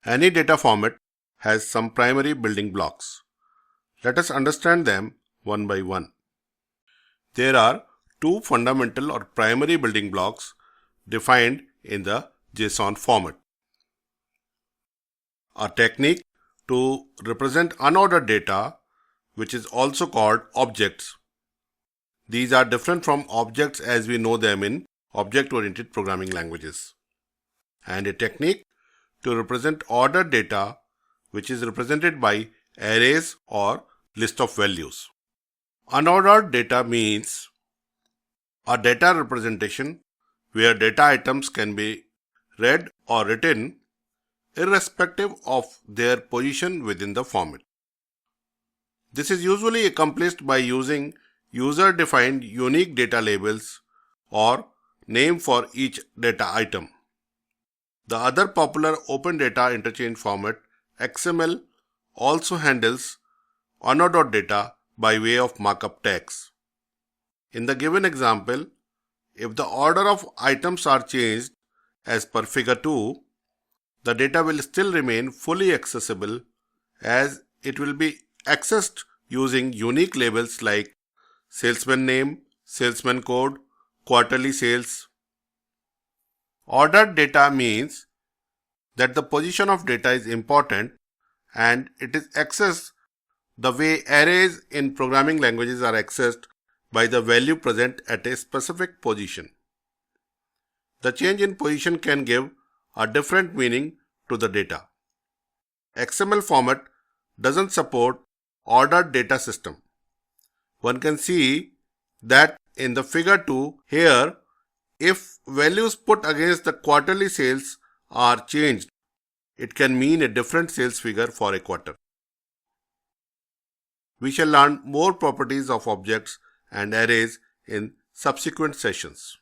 Any data format has some primary building blocks. Let us understand them one by one. There are two fundamental or primary building blocks defined in the JSON format. A technique to represent unordered data, which is also called objects. These are different from objects as we know them in object-oriented programming languages. And a technique to represent ordered data, which is represented by arrays or list of values. Unordered data means a data representation where data items can be read or written irrespective of their position within the format. This is usually accomplished by using user-defined unique data labels or name for each data item. The other popular open data interchange format, XML, also handles unordered data by way of markup tags. In the given example, if the order of items are changed as per figure 2, the data will still remain fully accessible as it will be accessed using unique labels like salesman name, salesman code, quarterly sales. Ordered data means that the position of data is important and it is accessed the way arrays in programming languages are accessed by the value present at a specific position. The change in position can give a different meaning to the data. XML format doesn't support ordered data system. One can see that in the figure 2 here, if values put against the quarterly sales are changed, it can mean a different sales figure for a quarter. We shall learn more properties of objects and arrays in subsequent sessions.